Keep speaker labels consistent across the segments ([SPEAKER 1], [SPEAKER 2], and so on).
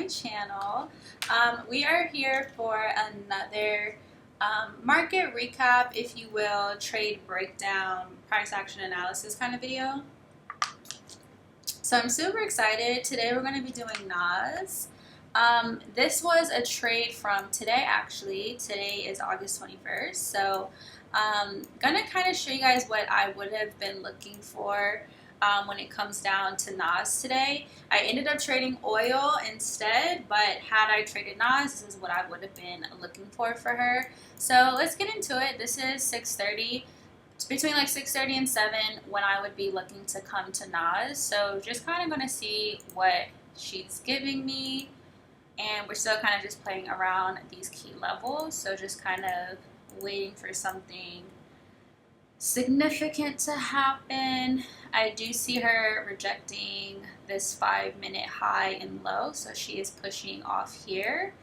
[SPEAKER 1] channel. We are here for another market recap, if you will, trade breakdown, price action analysis kind of video. So I'm super excited. Today we're going to be doing NAS. This was a trade from today actually. Today is August 21st. So gonna kind of show you guys what I would have been looking for when it comes down to NAS today. I ended up trading oil instead, but had I traded NAS, this is what I would have been looking for her. So let's get into it. This is 6:30. It's between like 6:30 and 7 when I would be looking to come to NAS. So just kind of going to see what she's giving me. And we're still kind of just playing around these key levels. So just kind of waiting for something significant to happen. I do see her rejecting this 5-minute high and low. So she is pushing off here.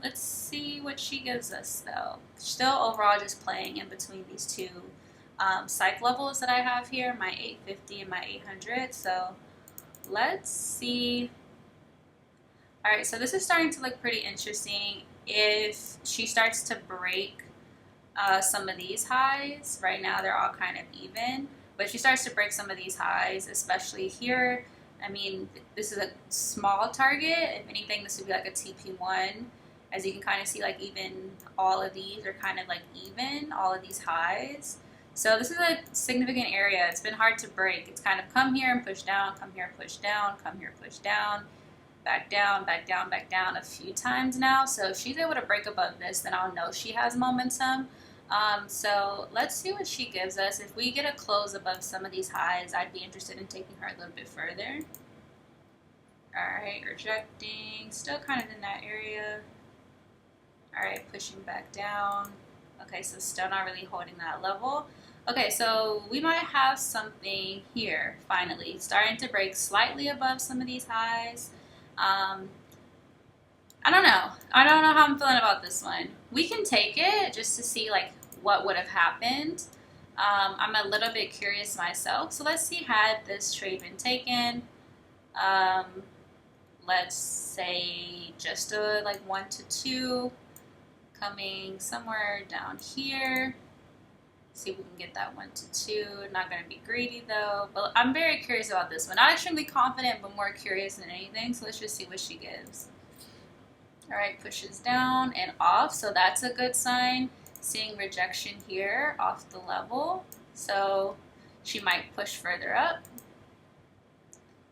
[SPEAKER 1] Let's see what she gives us though. Still overall just playing in between these two psych levels that I have here, my 850 and my 800. So let's see. Alright, so this is starting to look pretty interesting. If she starts to break some of these highs, right now they're all kind of even, but if she starts to break some of these highs, especially here, I mean, this is a small target. If anything, this would be like a TP1. As you can kind of see, like even all of these are kind of like even, all of these highs. So this is a significant area. It's been hard to break. It's kind of come here and push down, come here, push down, come here, push down, back down, back down, back down a few times now. So if she's able to break above this, then I'll know she has momentum. So let's see what she gives us. If we get a close above some of these highs, I'd be interested in taking her a little bit further. Alright, rejecting, still kind of in that area. Alright, pushing back down. Okay, so still not really holding that level. Okay, so we might have something here, finally. Starting to break slightly above some of these highs. I don't know. I don't know how I'm feeling about this one. We can take it just to see like what would have happened. I'm a little bit curious myself. So let's see, had this trade been taken, let's say just a like 1 to 2 coming somewhere down here. See if we can get that 1 to 2. Not going to be greedy though, but I'm very curious about this one. Not extremely confident, but more curious than anything. So let's just see what she gives. Alright, pushes down and off, so that's a good sign. Seeing rejection here off the level, so she might push further up.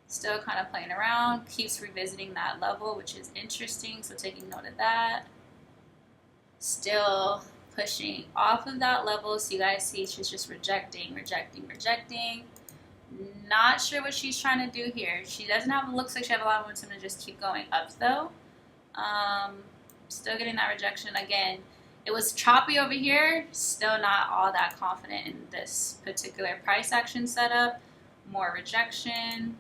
[SPEAKER 1] Still kind of playing around, keeps revisiting that level, which is interesting, so taking note of that. Still pushing off of that level, so you guys see she's just rejecting, rejecting, rejecting. Not sure what she's trying to do here. She doesn't have, looks like she has a lot of momentum to just keep going up though. Still getting that rejection again. It was choppy over here. Still not all that confident in this particular price action setup. More rejection.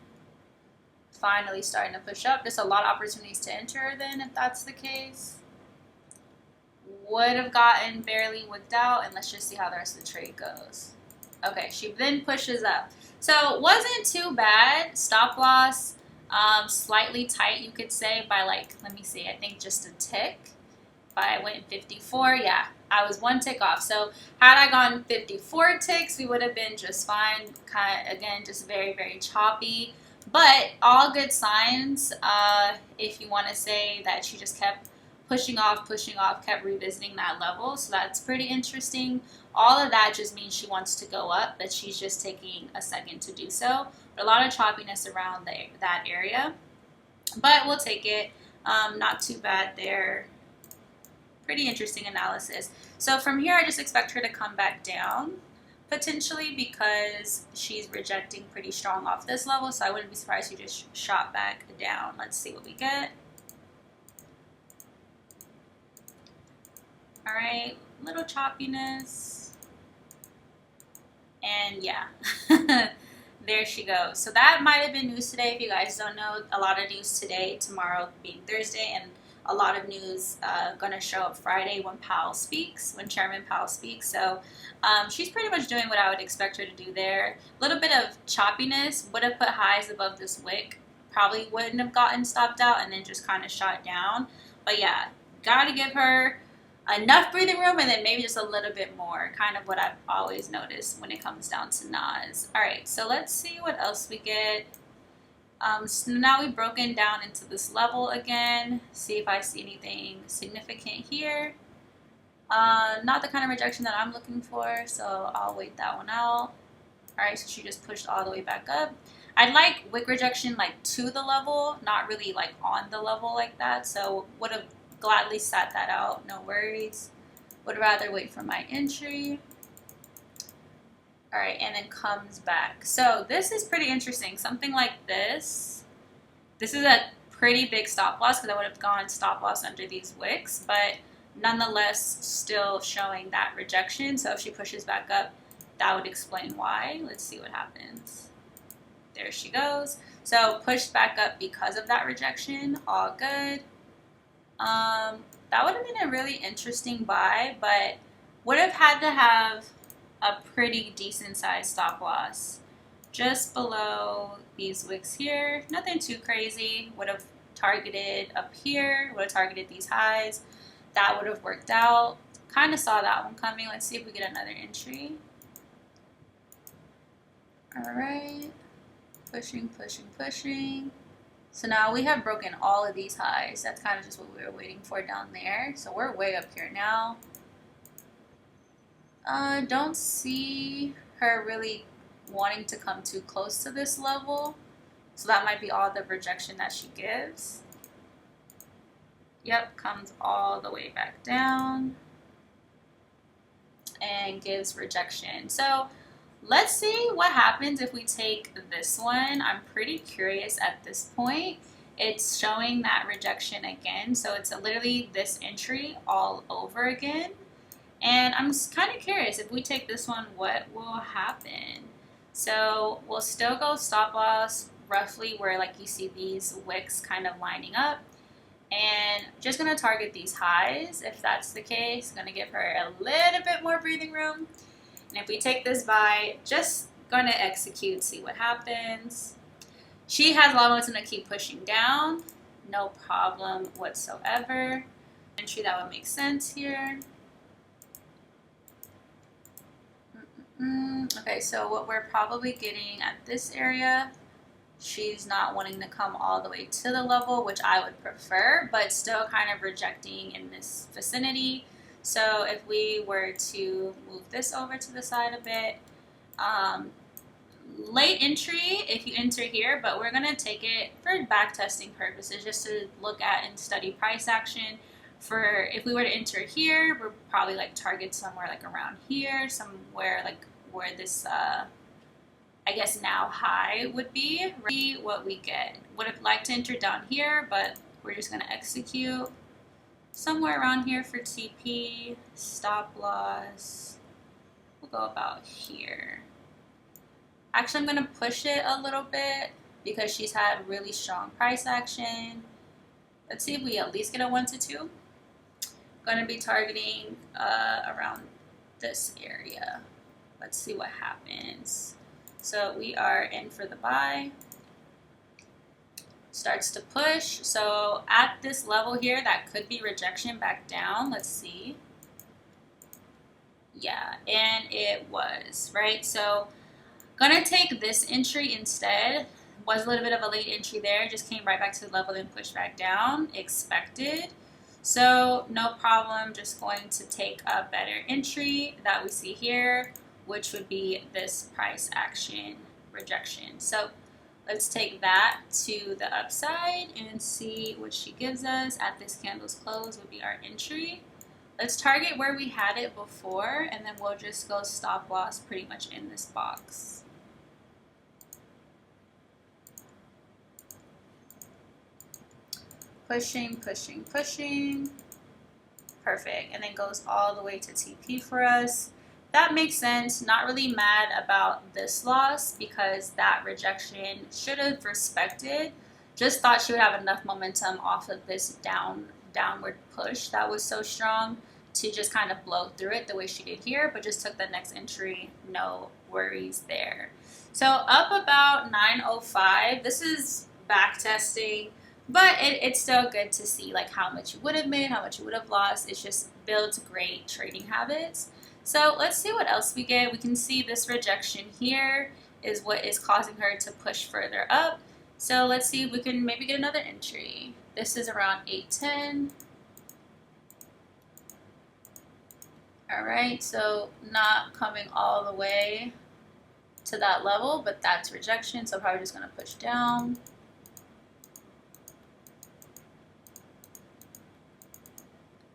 [SPEAKER 1] Finally starting to push up. There's a lot of opportunities to enter then if that's the case. Would have gotten barely wicked out, and let's just see how the rest of the trade goes. Okay, she then pushes up. So it wasn't too bad. Stop loss. Slightly tight, you could say, by like, let me see, I think just a tick. If I went 54, yeah, I was 1 tick off. So had I gone 54 ticks, we would have been just fine. Kind of, again, just very, very choppy. But all good signs, if you want to say that she just kept pushing off, kept revisiting that level. So that's pretty interesting. All of that just means she wants to go up, but she's just taking a second to do so. But a lot of choppiness around that area. But we'll take it. Not too bad there. Pretty interesting analysis. So from here, I just expect her to come back down, potentially, because she's rejecting pretty strong off this level. So I wouldn't be surprised if she just shot back down. Let's see what we get. Alright, little choppiness. And yeah, there she goes. So that might have been news today. If you guys don't know, a lot of news today, tomorrow being Thursday, and a lot of news going to show up Friday when Powell speaks, when Chairman Powell speaks. So she's pretty much doing what I would expect her to do there. A little bit of choppiness, would have put highs above this wick probably wouldn't have gotten stopped out and then just kind of shot down. But yeah, gotta give her enough breathing room and then maybe just a little bit more, kind of what I've always noticed when it comes down to Nas. All right, so let's see what else we get. So now we've broken down into this level again, see if I see anything significant here. Not the kind of rejection that I'm looking for, so I'll wait that one out. All right, so she just pushed all the way back up. I'd like wick rejection like to the level, not really like on the level like that, so would have gladly sat that out, no worries. Would rather wait for my entry. All right, and then comes back. So this is pretty interesting. Something like this. This is a pretty big stop loss because I would have gone stop loss under these wicks, but nonetheless still showing that rejection. So if she pushes back up, that would explain why. Let's see what happens. There she goes. So pushed back up because of that rejection. All good. That would have been a really interesting buy, but would have had to have a pretty decent sized stop loss just below these wicks here. Nothing too crazy. Would have targeted up here, would have targeted these highs. That would have worked out. Kind of saw that one coming. Let's see if we get another entry. All right, pushing, pushing, pushing. So now we have broken all of these highs. That's kind of just what we were waiting for down there. So we're way up here now. Don't see her really wanting to come too close to this level. So that might be all the rejection that she gives. Yep, comes all the way back down and gives rejection. So let's see what happens if we take this one. I'm pretty curious at this point. It's showing that rejection again. So it's literally this entry all over again. And I'm kind of curious, if we take this one, what will happen? So we'll still go stop loss roughly where like you see these wicks kind of lining up. And just going to target these highs. If that's the case, going to give her a little bit more breathing room. And if we take this buy, just going to execute, see what happens. She has a lot of momentum to keep pushing down. No problem whatsoever. Entry that would make sense here. Okay, so what we're probably getting at this area, she's not wanting to come all the way to the level, which I would prefer, but still kind of rejecting in this vicinity. So if we were to move this over to the side a bit, late entry if you enter here, but we're going to take it for back testing purposes just to look at and study price action. For if we were to enter here, we're probably like target somewhere like around here, somewhere like where this I guess now high would be. See what we get. Would have liked to enter down here, but we're just going to execute somewhere around here for TP. Stop loss, we'll go about here. Actually, I'm going to push it a little bit because she's had really strong price action. Let's see if we at least get a 1 to 2. Going to be targeting around this area. Let's see what happens. So we are in for the buy. Starts to push. So at this level here, that could be rejection back down. Let's see. Yeah, and it was, right? So gonna take this entry instead. Was a little bit of a late entry there. Just came right back to the level and pushed back down. Expected. So no problem. Just going to take a better entry that we see here, which would be this price action rejection. So let's take that to the upside and see what she gives us at this candle's close would be our entry. Let's target where we had it before, and then we'll just go stop loss pretty much in this box. Pushing, pushing, pushing. Perfect. And then goes all the way to TP for us. That makes sense. Not really mad about this loss because that rejection should have respected. Just thought she would have enough momentum off of this downward push that was so strong to just kind of blow through it the way she did here, but just took the next entry. No worries there. So up about 905. This is back testing, but it's still good to see like how much you would have made, how much you would have lost. It just builds great trading habits. So let's see what else we get. We can see this rejection here is what is causing her to push further up. So let's see if we can maybe get another entry. This is around 810. All right, so not coming all the way to that level, but that's rejection, so probably just gonna push down.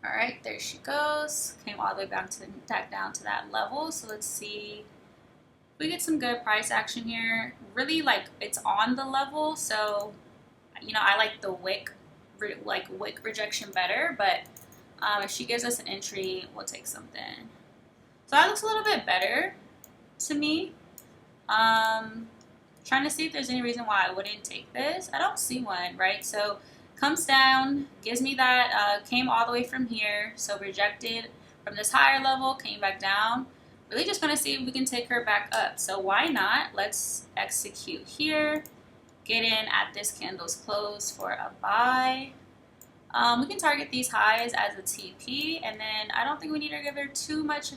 [SPEAKER 1] All right, there she goes. Came all the way back down to that level. So let's see if we get some good price action here. Really, like, it's on the level, so you know I like the wick rejection better. But if she gives us an entry, we'll take something. So that looks a little bit better to me. Trying to see if there's any reason why I wouldn't take this. I don't see one, right? So comes down, gives me that, came all the way from here, so rejected from this higher level, came back down. Really just going to see if we can take her back up. So why not? Let's execute here, get in at this candle's close for a buy. We can target these highs as a TP, and then I don't think we need to give her too much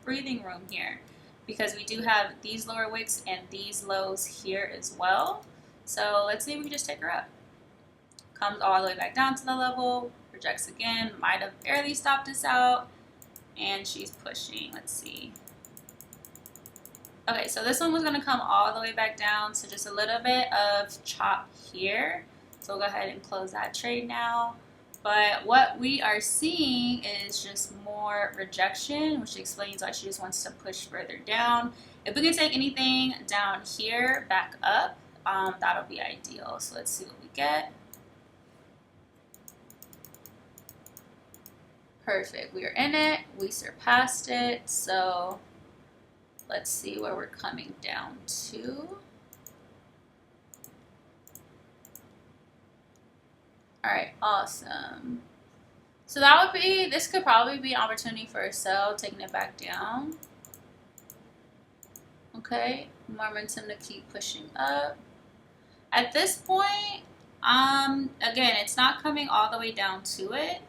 [SPEAKER 1] breathing room here, because we do have these lower wicks and these lows here as well. So let's see if we can just take her up. Comes all the way back down to the level, rejects again, might have barely stopped us out, and she's pushing. Let's see. Okay, so this one was going to come all the way back down, so just a little bit of chop here. So we'll go ahead and close that trade now. But what we are seeing is just more rejection, which explains why she just wants to push further down. If we can take anything down here back up, that'll be ideal. So let's see what we get. Perfect. We are in it. We surpassed it. So let's see where we're coming down to. All right, awesome. So that would be, this could probably be an opportunity for a sell, taking it back down. Okay, momentum to keep pushing up. At this point, again, it's not coming all the way down to it.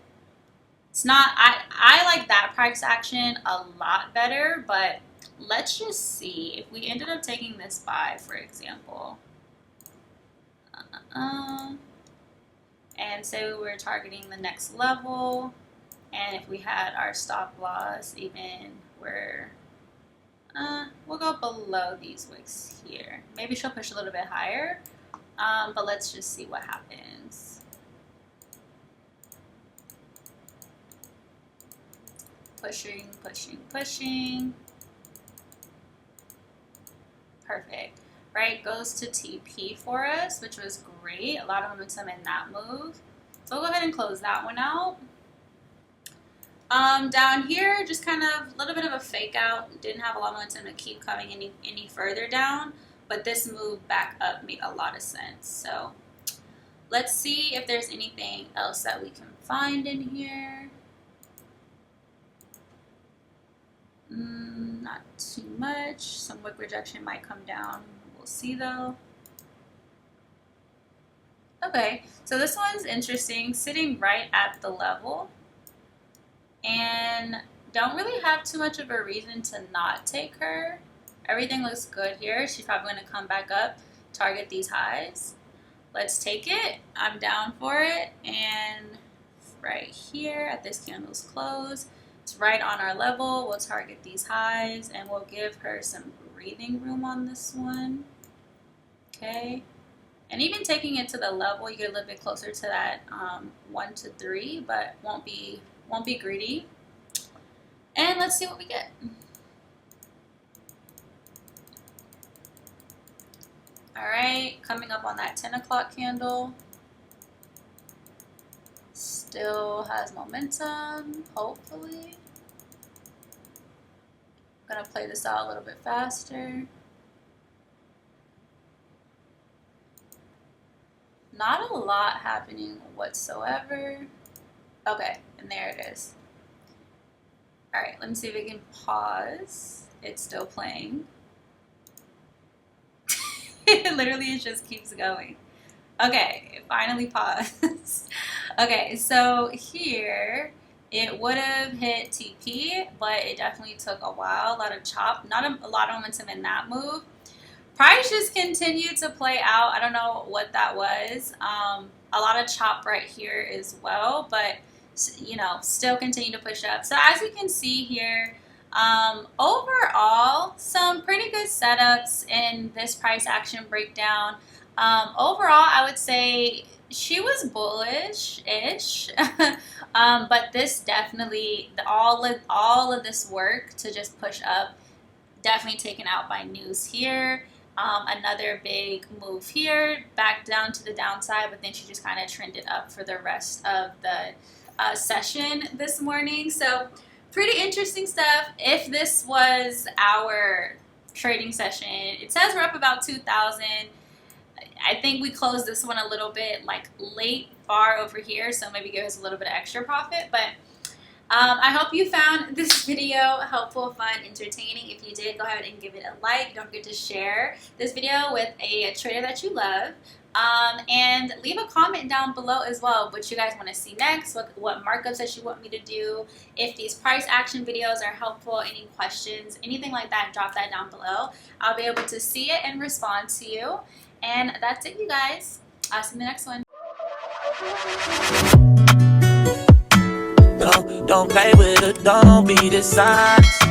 [SPEAKER 1] It's not, I like that price action a lot better, but let's just see if we ended up taking this buy, for example. And say we were targeting the next level, and if we had our stop loss even where we'll go below these wicks here. Maybe she'll push a little bit higher, but let's just see what happens. Pushing, pushing, pushing. Perfect. Right, goes to TP for us, which was great. A lot of momentum in that move. So we'll go ahead and close that one out. Down here, just kind of a little bit of a fake out. Didn't have a lot of momentum to keep coming any further down, but this move back up made a lot of sense. So let's see if there's anything else that we can find in here. Not too much. Some wick rejection might come down. We'll see though. Okay, so this one's interesting, sitting right at the level, and don't really have too much of a reason to not take her. Everything looks good here. She's probably going to come back up, target these highs. Let's take it. I'm down for it, and right here at this candle's close, it's right on our level. We'll target these highs, and we'll give her some breathing room on this one. Okay, and even taking it to the level, you get a little bit closer to that 1 to 3, but won't be greedy. And let's see what we get. All right, coming up on that 10 o'clock candle. Still has momentum, hopefully. I'm gonna play this out a little bit faster. Not a lot happening whatsoever. Okay, and there it is. All right, let me see if we can pause. It's still playing. It literally just keeps going. Okay, it finally paused. Okay, so here it would have hit TP, but it definitely took a while. A lot of chop, not a lot of momentum in that move. Price just continued to play out. I don't know what that was. A lot of chop right here as well, but you know, still continue to push up. So as you can see here, overall, some pretty good setups in this price action breakdown. Overall, I would say she was bullish-ish, but this definitely, all of this work to just push up, definitely taken out by news here. Another big move here, back down to the downside, but then she just kind of trended up for the rest of the session this morning. So pretty interesting stuff. If this was our trading session, it says we're up about 2,000. I think we closed this one a little bit like late far over here, so maybe give us a little bit of extra profit. But I hope you found this video helpful, fun, entertaining. If you did, go ahead and give it a like. Don't forget to share this video with a trader that you love. And leave a comment down below as well what you guys want to see next, what markups that you want me to do. If these price action videos are helpful, any questions, anything like that, drop that down below. I'll be able to see it and respond to you. And that's it, you guys. I'll see you in the next one.
[SPEAKER 2] Don't play with it, don't be dishonest.